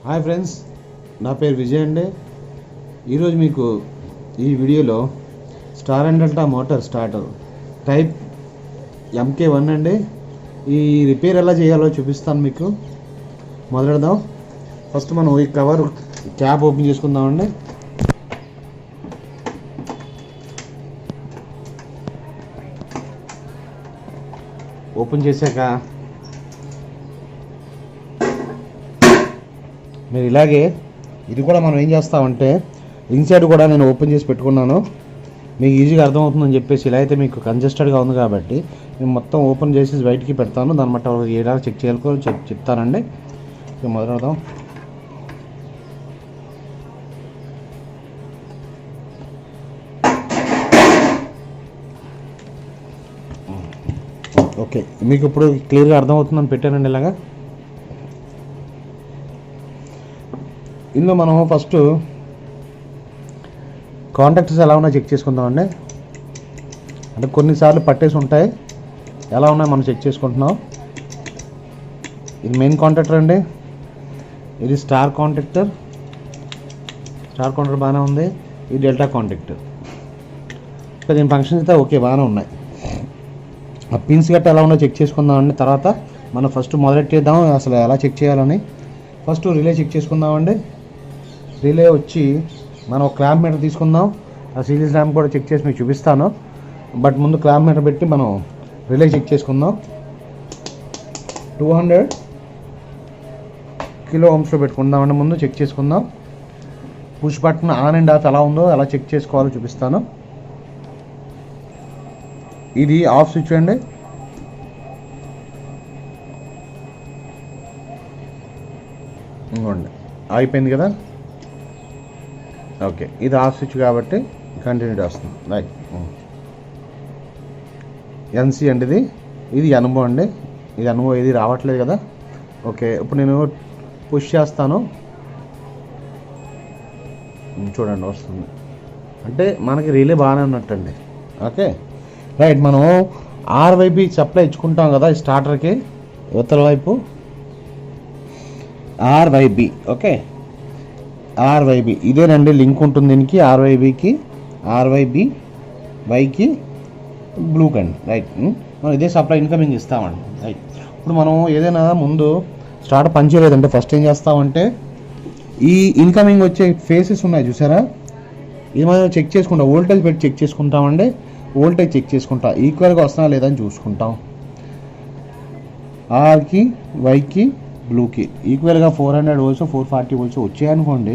Hi friends, నా పేరు విజయ్ అండి. ఈరోజు మీకు ఈ వీడియోలో star and delta motor starter type MK1 అండి. ఈ రిపేర్ ఎలా చేయాలో చూపిస్తాను మీకు. మొదలెడదాం. ఫస్ట్ మనం ఈ కవర్ క్యాప్ ఓపెన్ చేసుకుందామండి. ఓపెన్ చేశాక మీరు ఇలాగే ఇది కూడా మనం ఏం చేస్తామంటే ఇన్సైడ్ కూడా నేను ఓపెన్ చేసి పెట్టుకున్నాను, మీకు ఈజీగా అర్థమవుతుందని చెప్పేసి. ఇలా అయితే మీకు కంజెస్టెడ్గా ఉంది కాబట్టి నేను మొత్తం ఓపెన్ చేసి బయటికి పెడతాను. దాన్ని బట్టి ఎలా చెక్ చేయాలో చెప్తానండి. మొదలెడదాం. ఓకే, మీకు ఇప్పుడు క్లియర్గా అర్థమవుతుందని పెట్టానండి. ఇలాగా ఇందులో మనం ఫస్ట్ కాంటాక్ట్స్ ఎలా ఉన్నాయో చెక్ చేసుకుందామండి. అంటే కొన్నిసార్లు పట్టేసి ఉంటాయి, ఎలా ఉన్నాయో మనం చెక్ చేసుకుంటున్నాం. ఇది మెయిన్ కాంటాక్టర్ అండి. ఇది స్టార్ కాంటాక్టర్ బాగానే ఉంది. ఇది డెల్టా కాంటాక్టర్. దీని ఫంక్షన్ అయితే ఓకే, బాగానే ఉన్నాయి. ఆ పిన్స్ గట్ట ఎలా ఉన్నాయో చెక్ చేసుకుందామండి. తర్వాత మనం ఫస్ట్ మొదలెట్టేద్దాం అసలు ఎలా చెక్ చేయాలని. ఫస్ట్ రిలే చెక్ చేసుకుందామండి. రిలే వచ్చి మనం క్లాంప్ మీటర్ తీసుకుందాం. ఆ సిరీస్ ల్యాంప్ కూడా చెక్ చేసి మీకు చూపిస్తాను. బట్ ముందు క్లాంప్ మీటర్ పెట్టి మనం రిలే చెక్ చేసుకుందాం. 200 కిలో ఓమ్స్లో పెట్టుకుందామండి. ముందు చెక్ చేసుకుందాం. Push button on and of ఎలా ఉందో ఎలా చెక్ చేసుకోవాలో చూపిస్తాను. ఇది ఆఫ్ స్విచ్ అండి. ఇంకోండి అయిపోయింది కదా. ఓకే, ఇది ఆఫ్ స్విచ్ కాబట్టి కంటిన్యూ వస్తుంది. రైట్. NC అండి ఇది అనుభవం అండి. ఇది అనుభవం ఇది రావట్లేదు కదా. ఓకే, ఇప్పుడు నేను పుష్ చేస్తాను, చూడండి వస్తుంది. అంటే మనకి రిలే బాగానే ఉన్నట్టండి. Okay right. మనం RYB సప్లై ఇచ్చుకుంటాం కదా ఈ స్టార్టర్కి, యువతల వైపు RYB. ఓకే, RYB ఇదేనండి లింక్ ఉంటుంది దీనికి. RYB వైకి బ్లూ కండి. రైట్. మనం ఇదే సప్లై ఇన్కమింగ్ ఇస్తామండి. రైట్. ఇప్పుడు మనం ఏదైనా ముందు స్టార్ట్ పనిచేయలేదంటే ఫస్ట్ ఏం చేస్తామంటే ఈ ఇన్కమింగ్ వచ్చే ఫేసెస్ ఉన్నాయి చూసారా, ఇది మనం చెక్ చేసుకుంటాం. వోల్టేజ్ పెట్టి చెక్ చేసుకుంటామండి. వోల్టేజ్ చెక్ చేసుకుంటా ఈక్వల్గా వస్తున్నా లేదా అని చూసుకుంటాం. Rకి వైకి బ్లూకి ఈక్వల్గా 400 వోల్ట్స్ 440 వోల్ట్స్ వచ్చాయనుకోండి,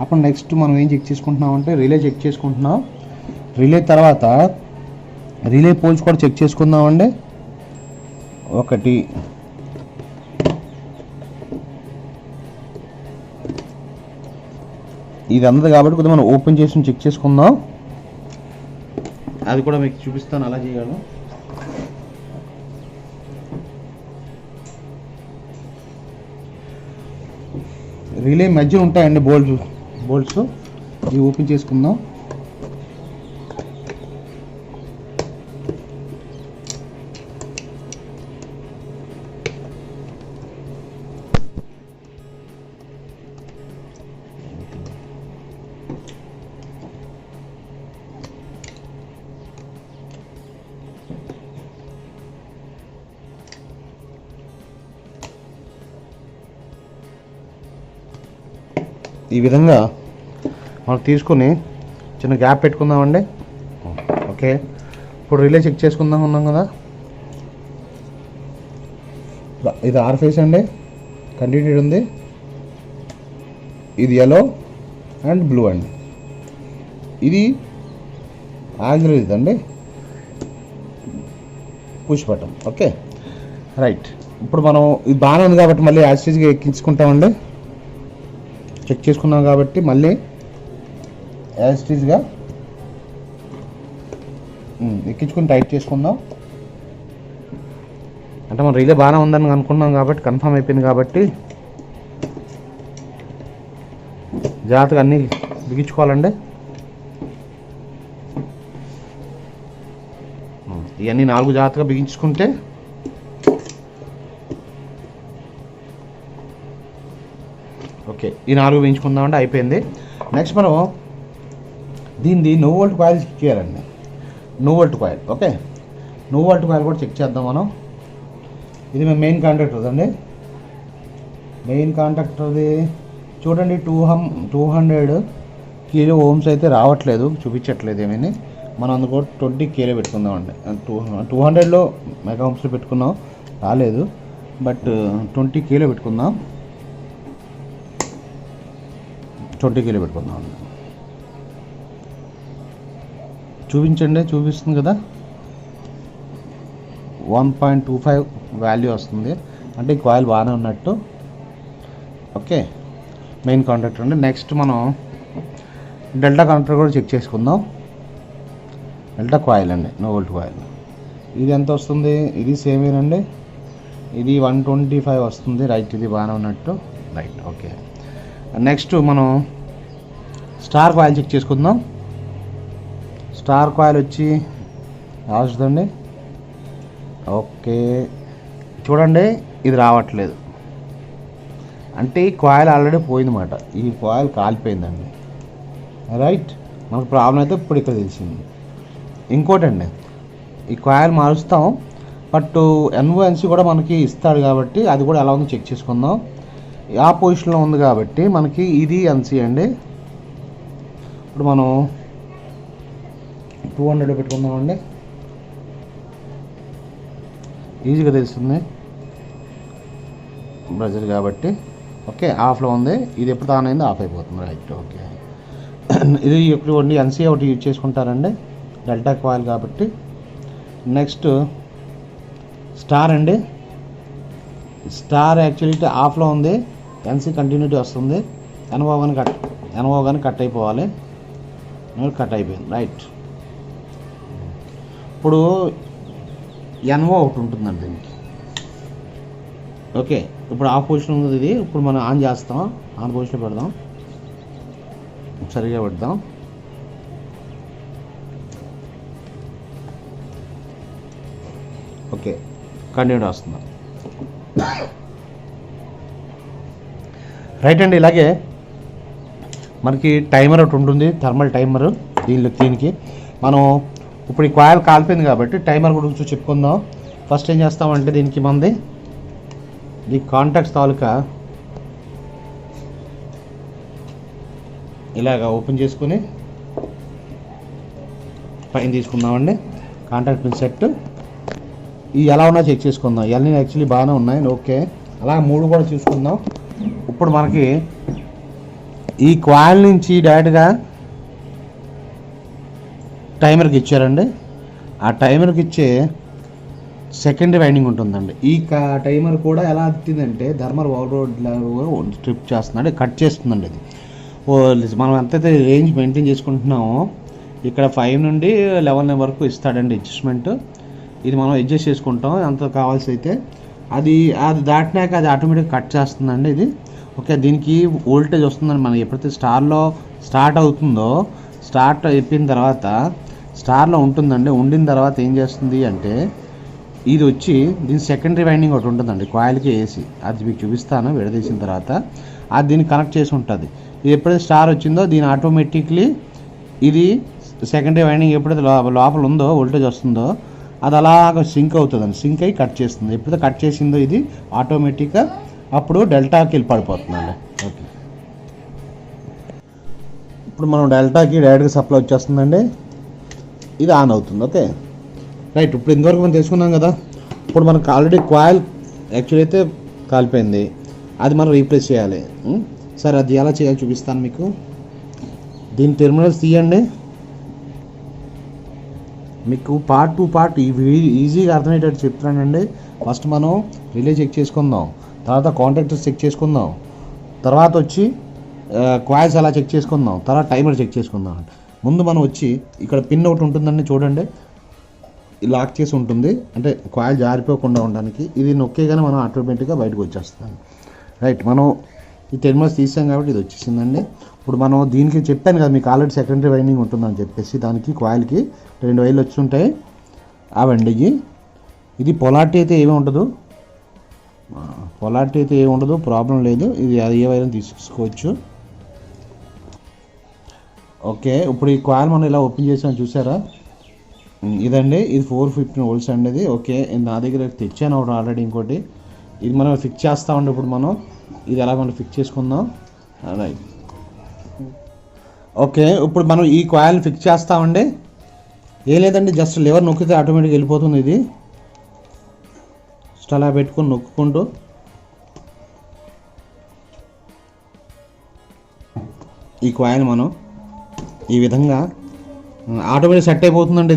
అప్పుడు నెక్స్ట్ మనం ఏం చెక్ చేసుకుంటున్నామంటే రిలే చెక్ చేసుకుంటున్నాం. రిలే తర్వాత రిలే పోల్స్ కూడా చెక్ చేసుకుందామండి. ఒకటి ఇది అందదు కాబట్టి కొద్దిగా మనం ఓపెన్ చేసి చెక్ చేసుకుందాం. అది కూడా మీకు చూపిస్తాను అలా చేయాలి. రిలే మధ్య ఉంటాయండి బోల్ట్స్. ఇవి ఓపెన్ చేసుకుందాం. ఈ విధంగా మనం తీసుకొని చిన్న గ్యాప్ పెట్టుకుందామండి. ఓకే, ఇప్పుడు రిలే చెక్ చేసుకుందాం ఉన్నాం కదా. ఇది R ఫేస్ అండి, కంటిన్యూడ్ ఉంది. ఇది yellow అండ్ బ్లూ అండి. ఇది ఆగ్రో ఇదండి పుష్ బటన్. Okay right. ఇప్పుడు మనం ఇది బాగానే ఉంది కాబట్టి మళ్ళీ యాసిడ్గా ఎక్కించుకుంటామండి. చెక్ చేసుకున్నాం కాబట్టి మళ్ళీ యాసిడ్గా ఎక్కించుకుని టైట్ చేసుకుందాం. అంటే మనం రిలే బాగానే ఉందని అనుకున్నాం కాబట్టి కన్ఫర్మ్ అయిపోయింది కాబట్టి జాగ్రత్తగా అన్నీ బిగించుకోవాలండి. ఇవన్నీ 4 జాగ్రత్తగా బిగించుకుంటే ఓకే, ఈ 4 వేయించుకుందామంటే అయిపోయింది. నెక్స్ట్ మనం దీనిది నో వోల్ట్ కాయిల్ చెక్ చేయాలండి. No volt coil, okay, no volt coil కూడా చెక్ చేద్దాం మనం. ఇది మేము మెయిన్ కాంటాక్టర్ అండి. మెయిన్ కాంటాక్టర్ది చూడండి 200 కిలో ఓమ్స్ అయితే రావట్లేదు, చూపించట్లేదు ఏమీ. మనం అందుకో 20 కిలో పెట్టుకుందామండి. 200లో మెగా ఓమ్స్లో పెట్టుకున్నాం, రాలేదు. బట్ 20 కిలో పెట్టుకుందాం. 20 కిలో పెట్టుకుందాం. చూపించండి, చూపిస్తుంది కదా, 1.25 వాల్యూ వస్తుంది. అంటే ఈ కాయిల్ బాగానే ఉన్నట్టు. ఓకే, మెయిన్ కాంటాక్టర్ అండి. నెక్స్ట్ మనం డెల్టా కనెక్టర్ కూడా చెక్ చేసుకుందాం. డెల్టా కాయిల్ అండి, నో వోల్ట్ కాయిల్. ఇది ఎంత వస్తుంది? ఇది సేమేనండి, ఇది 125 వస్తుంది. రైట్, ఇది బాగానే ఉన్నట్టు. Right, okay. నెక్స్ట్ మనం స్టార్ కాయిల్ చెక్ చేసుకుందాం. స్టార్ కాయిల్ వచ్చి వస్తుందండి. ఓకే, చూడండి ఇది రావట్లేదు. అంటే ఈ కాయిల్ ఆల్రెడీ పోయిందన్నమాట. ఈ కాయిల్ కాలిపోయిందండి. రైట్, మనకు ప్రాబ్లం అయితే ఇప్పుడు ఇక్కడ తెలిసింది. ఇంకోటండి, ఈ కాయిల్ మారుస్తాం, బట్ ఎన్ఓఎన్సీ కూడా మనకి ఇస్తాడు కాబట్టి అది కూడా ఎలా ఉందో చెక్ చేసుకుందాం. ఆ పొజిషన్లో ఉంది కాబట్టి మనకి ఇది ఎన్సీ అండి. ఇప్పుడు మనం 200 పెట్టుకుందామండి, ఈజీగా తెలుస్తుంది బ్రజర్ కాబట్టి. ఓకే, ఆఫ్లో ఉంది. ఇది ఎప్పుడు ఆన్ అయిందో ఆఫ్ అయిపోతుంది. Right, okay. ఇది ఒకటి ఎన్సీ ఒకటి యూజ్ చేసుకుంటారండి, డెల్టా కాయిల్ కాబట్టి. నెక్స్ట్ స్టార్ అండి. స్టార్ యాక్చువల్లీ ఆఫ్లో ఉంది, ఎన్సీ కంటిన్యూటీ వస్తుంది. ఎన్ఓ కానీ కట్ అయిపోవాలి. కట్ అయిపోయింది. రైట్, ఇప్పుడు ఎన్ఓ ఒకటి ఉంటుందండి దీనికి. ఓకే, ఇప్పుడు ఆఫ్ పొజిషన్ ఉంది ఇది. ఇప్పుడు మనం ఆన్ చేస్తాం, ఆన్ పొజిషన్ పెడదాం, సరిగా పెడదాం. ఓకే, కంటిన్యూ వస్తుంది. రైట్ అండి. ఇలాగే మనకి టైమర్ ఒకటి ఉంటుంది, థర్మల్ టైమర్. దీనికి మనం ఇప్పుడు ఈ కాయిల్ కాలిపోయింది కాబట్టి టైమర్ గురించి చెప్పుకుందాం. ఫస్ట్ ఏం చేస్తామంటే దీనికి మంది ఈ కాంటాక్ట్స్ తాలూకా ఇలాగ ఓపెన్ చేసుకుని పైన తీసుకుందామండి. కాంటాక్ట్ పిన్ సెట్ ఇవి ఎలా ఉన్నా చెక్ చేసుకుందాం. ఇవన్నీ యాక్చువల్లీ బాగానే ఉన్నాయి. ఓకే, అలా 3 కూడా చూసుకుందాం. ఇప్పుడు మనకి ఈ కాయిల్ నుంచి డైరెక్ట్గా టైమర్కి ఇచ్చారండి. ఆ టైమర్కి ఇచ్చే సెకండరీ వైండింగ్ ఉంటుందండి. ఈ టైమర్ కూడా ఎలా వచ్చిందంటే థర్మల్ ఓవర్లోడ్ స్ట్రిప్ చేస్తుందండి, కట్ చేస్తుందండి. ఇది మనం ఎంతైతే రేంజ్ మెయింటైన్ చేసుకుంటున్నామో ఇక్కడ 5 నుండి 11 వరకు ఇస్తాడండి అడ్జస్ట్మెంట్. ఇది మనం అడ్జస్ట్ చేసుకుంటాం ఎంత కావాల్సి అయితే. అది దాటినాక అది ఆటోమేటిక్గా కట్ చేస్తుందండి ఇది. ఓకే, దీనికి వోల్టేజ్ వస్తుందండి. మనం ఎప్పుడైతే స్టార్లో స్టార్ట్ అవుతుందో, స్టార్ట్ అయిపోయిన తర్వాత స్టార్లో ఉంటుందండి. ఉండిన తర్వాత ఏం చేస్తుంది అంటే ఇది వచ్చి దీని సెకండరీ వైండింగ్ ఒకటి ఉంటుందండి కాయిల్కి వేసి, అది మీకు చూపిస్తాను విడదీసిన తర్వాత. అది దీన్ని కనెక్ట్ చేసి ఉంటుంది. ఇది ఎప్పుడైతే స్టార్ వచ్చిందో దీని ఆటోమేటిక్లీ ఇది సెకండరీ వైండింగ్ ఎప్పుడైతే లోపల ఉందో వోల్టేజ్ వస్తుందో అది అలాగ సింక్ అవుతుందండి. సింక్ అయ్యి కట్ చేస్తుంది. ఎప్పుడైతే కట్ చేసిందో ఇది ఆటోమేటిక్గా అప్పుడు డెల్టాకి వెళ్ళి పడిపోతుందండి. ఓకే, ఇప్పుడు మనం డెల్టాకి డైరెక్ట్గా సప్లై వచ్చేస్తుందండి. ఇది ఆన్ అవుతుంది. Okay, right. ఇప్పుడు ఇంతవరకు మనం తెలుసుకున్నాం కదా. ఇప్పుడు మనకు ఆల్రెడీ కాయిల్ యాక్చువల్ అయితే కాలిపోయింది, అది మనం రీప్లేస్ చేయాలి. సరే, అది ఎలా చేయాలో చూపిస్తాను మీకు. దీని టెర్మినల్స్ తీయండి. మీకు పార్ట్ టు పార్ట్ ఈజీగా అర్థమయ్యేటట్టు చెప్తున్నానండి. ఫస్ట్ మనం రిలే చెక్ చేసుకుందాం, తర్వాత కాంటాక్టర్స్ చెక్ చేసుకుందాం, తర్వాత వచ్చి కాయిల్స్ అలా చెక్ చేసుకుందాం, తర్వాత టైమర్ చెక్ చేసుకుందాం. ముందు మనం వచ్చి ఇక్కడ పిన్ ఒకటి ఉంటుందండి, చూడండి లాక్ చేసి ఉంటుంది, అంటే కాయిల్ జారిపోకుండా ఉండడానికి. ఇది నొక్కేగానే మనం ఆటోమేటిక్గా బయటకు వచ్చేస్తాం. రైట్, మనం ఈ టెర్మినల్స్ తీసాం కాబట్టి ఇది వచ్చేసిందండి. ఇప్పుడు మనం దీనికి చెప్పాను కదా మీకు ఆల్రెడీ సెకండరీ వైండింగ్ ఉంటుందని చెప్పేసి, దానికి కాయిల్కి 2 వైర్లు వచ్చి ఉంటాయి అవండి. ఇది పొలారిటీ అయితే ఏమీ ఉండదు. పొలారిటీ అయితే ఏమి ఉండదు, ప్రాబ్లం లేదు. ఇది అది ఏ వైరం తీసుకోవచ్చు. ఓకే, ఇప్పుడు ఈ కాయిల్ మనం ఇలా ఓపెన్ చేసాం చూసారా, ఇదండి. ఇది 415 volts అండి ఇది. ఓకే, నా దగ్గర తెచ్చాను ఒకటి ఆల్రెడీ ఇంకోటి. ఇది మనం ఫిక్స్ చేస్తామండి. ఇప్పుడు మనం ఇది ఎలా మనం ఫిక్స్ చేసుకుందాం. Right, okay. ఇప్పుడు మనం ఈ కాయిల్ ఫిక్స్ చేస్తామండి. ఏం లేదండి, జస్ట్ లివర్ నొక్కితే ఆటోమేటిక్గా వెళ్ళిపోతుంది. ఇది జస్ట్ అలా పెట్టుకొని నొక్కుంటూ ఈ కాయిల్ మనం ఈ విధంగా ఆటోమేటిక్ సెట్ అయిపోతుందండి.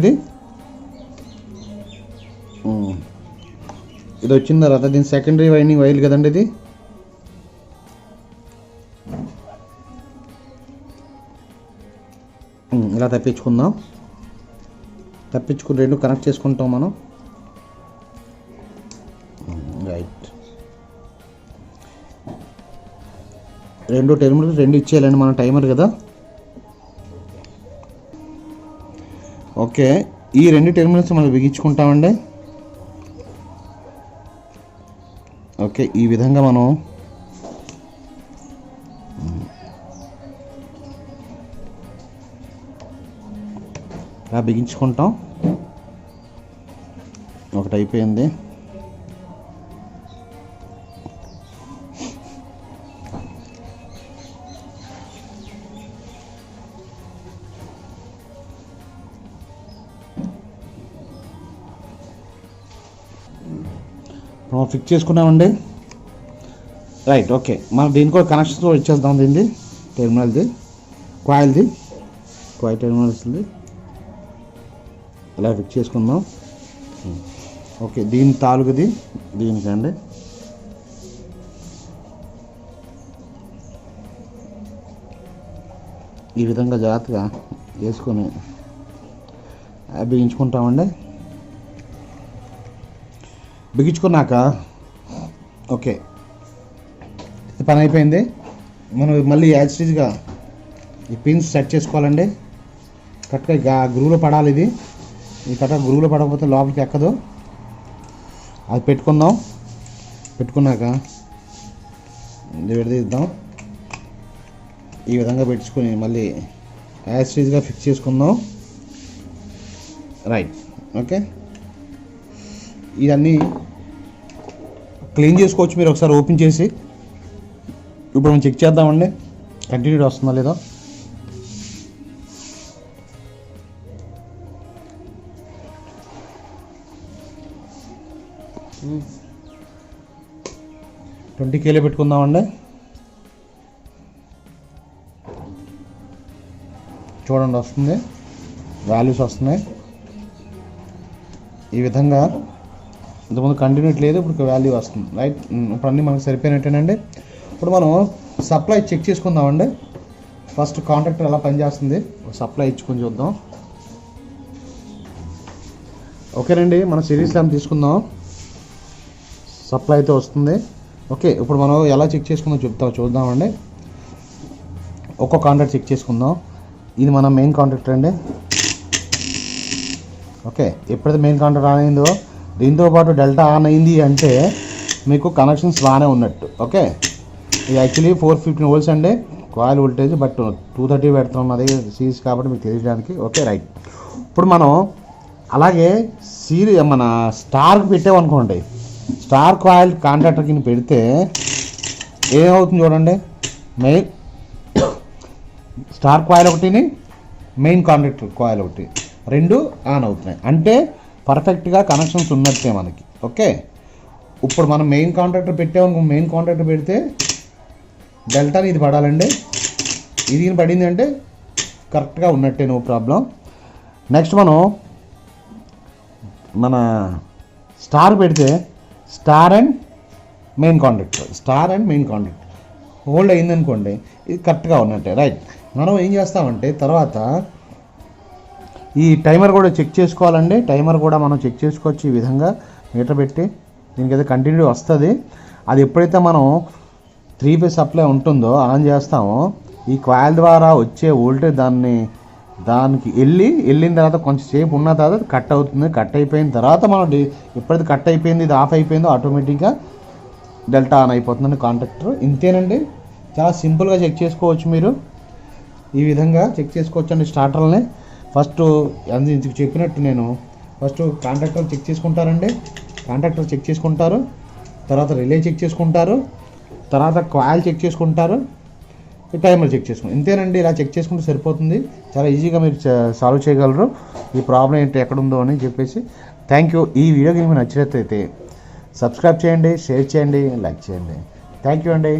ఇది వచ్చిన తర్వాత దీని సెకండరీ వైండింగ్ వైల్ కదండి ఇది. ఇలా తప్పించుకుందాం. తప్పించుకుని రెండు కనెక్ట్ చేసుకుంటాం మనం. రైట్, రెండు టెర్మినల్స్ రెండు ఇచ్చేయాలండి మన టైమర్ కదా. ఓకే, ఈ రెండు టెర్మినల్స్ మనం బిగించుకుంటామండి. ఓకే, ఈ విధంగా మనం ఇలా బిగించుకుంటాం. ఒకటి అయిపోయింది. ఫిక్స్ చేసుకున్నామండి. Right, okay. మనం దీనికి కూడా కనెక్షన్స్ కూడా ఇచ్చేద్దాం. దీనిది టెర్మినల్ది, కాయిల్ టెర్మినల్స్ది ఇలా ఫిక్స్ చేసుకుందాం. ఓకే, దీని తాలూకుది దీనికండి. ఈ విధంగా జాగ్రత్తగా వేసుకొని బిగించుకుంటామండి. బిగించుకున్నాక ఓకే, పని అయిపోయింది. మనం మళ్ళీ యాజిటీజ్గా ఈ పిన్స్ సెట్ చేసుకోవాలండి. కరెక్ట్గా గ్రూలో పడాలి. ఇది ఈ కరెక్ట్గా గ్రూలో పడకపోతే లోపలికి ఎక్కదు. అది పెట్టుకుందాం. పెట్టుకున్నాక ఇది విడదీద్దాం. ఈ విధంగా పెట్టుకొని మళ్ళీ యాజిటీజ్గా ఫిక్స్ చేసుకుందాం. Right, okay. ఇవన్నీ క్లీన్ చేసుకోవచ్చు మీరు ఒకసారి ఓపెన్ చేసి. ఇప్పుడు మనం చెక్ చేద్దామండి కంటిన్యూటీ వస్తుందా లేదా. ట్వంటీ కేలో పెట్టుకుందామండి. చూడండి వస్తుంది, వాల్యూస్ వస్తున్నాయి. ఈ విధంగా ఇంతకుముందు కంటిన్యూటీ లేదు, ఇప్పుడు వాల్యూ వస్తుంది. రైట్, ఇప్పుడు అన్నీ మనకు సరిపోయినట్టేనండి. ఇప్పుడు మనం సప్లై చెక్ చేసుకుందామండి. ఫస్ట్ కాంట్రాక్టర్ ఎలా పనిచేస్తుంది సప్లై ఇచ్చుకొని చూద్దాం. ఓకేనండి, మన సిరీస్ ల్యాంప్ తీసుకుందాం. సప్లై అయితే వస్తుంది. ఓకే, ఇప్పుడు మనం ఎలా చెక్ చేసుకుందాం చూద్దామండి. ఒక్కో కాంట్రాక్ట్ చెక్ చేసుకుందాం. ఇది మన మెయిన్ కాంట్రాక్టర్ అండి. ఓకే, ఎప్పుడైతే మెయిన్ కాంట్రాక్ట్ ఆన్ అయిందో దీంతోపాటు డెల్టా ఆన్ అయింది అంటే మీకు కనెక్షన్స్ బాగానే ఉన్నట్టు. ఓకే, ఇది యాక్చువల్లీ 415 volts అండి కాయిల్ వోల్టేజ్, బట్ 230 పెడుతున్నాం అదే సిరీస్ కాబట్టి మీకు తెలియడానికి. Okay, right. ఇప్పుడు మనం అలాగే మన స్టార్కి పెట్టామనుకోండి, స్టార్ కాయిల్ కాంట్రాక్టర్ కింద పెడితే ఏమవుతుంది చూడండి. మెయిన్ స్టార్ కాయిల్ ఒకటిని మెయిన్ కాంట్రాక్టర్ కాయిల్ ఒకటి రెండు ఆన్ అవుతున్నాయి అంటే పర్ఫెక్ట్గా కనెక్షన్స్ ఉన్నట్టే మనకి. ఓకే, ఇప్పుడు మనం మెయిన్ కాంట్రాక్టర్ పెట్టామనుకో, మెయిన్ కాంట్రాక్టర్ పెడితే డెల్టాని ఇది పడాలండి. ఇది పడింది అంటే కరెక్ట్గా ఉన్నట్టే, నో ప్రాబ్లం. నెక్స్ట్ మనం మన స్టార్ పెడితే star and main contractor hold అయిందనుకోండి, ఇది కరెక్ట్గా ఉన్నట్టే. రైట్, మనం ఏం చేస్తామంటే తర్వాత ఈ టైమర్ కూడా చెక్ చేసుకోవాలండి. టైమర్ కూడా మనం చెక్ చేసుకోవచ్చు. ఈ విధంగా మీటర్ పెట్టి దీనికి అయితే కంటిన్యూ వస్తుంది. అది ఎప్పుడైతే మనం 3 phase సప్లై ఉంటుందో ఆన్ చేస్తామో ఈ కాయిల్ ద్వారా వచ్చే వోల్టేజ్ దానికి వెళ్ళిన తర్వాత కొంచెం సేపు ఉన్న తర్వాత కట్ అవుతుంది. కట్ అయిపోయిన తర్వాత మనం ఎప్పుడైతే కట్ అయిపోయింది ఇది ఆఫ్ అయిపోయిందో ఆటోమేటిక్గా డెల్టా ఆన్ అయిపోతుందండి కాంటాక్టర్. ఇంతేనండి, చాలా సింపుల్గా చెక్ చేసుకోవచ్చు. మీరు ఈ విధంగా చెక్ చేసుకోవచ్చు అండి స్టార్టర్ని. ఫస్ట్ అందుకు చెప్పినట్టు నేను ఫస్ట్ కాంటాక్టర్ చెక్ చేసుకుంటారండి, కాంటాక్టర్ చెక్ చేసుకుంటారు, తర్వాత రిలే చెక్ చేసుకుంటారు, తర్వాత కాయిల్ చెక్ చేసుకుంటారు, టైమర్ చెక్ చేసుకుంటారు. ఇంతేనండి, ఇలా చెక్ చేసుకుంటే సరిపోతుంది. చాలా ఈజీగా మీరు సాల్వ్ చేయగలరు ఈ ప్రాబ్లం ఏంటి ఎక్కడుందో అని చెప్పేసి. Thank you. ఈ వీడియో మీకు నచ్చినట్లయితే సబ్స్క్రైబ్ చేయండి, షేర్ చేయండి, లైక్ చేయండి. థ్యాంక్ యూ అండి.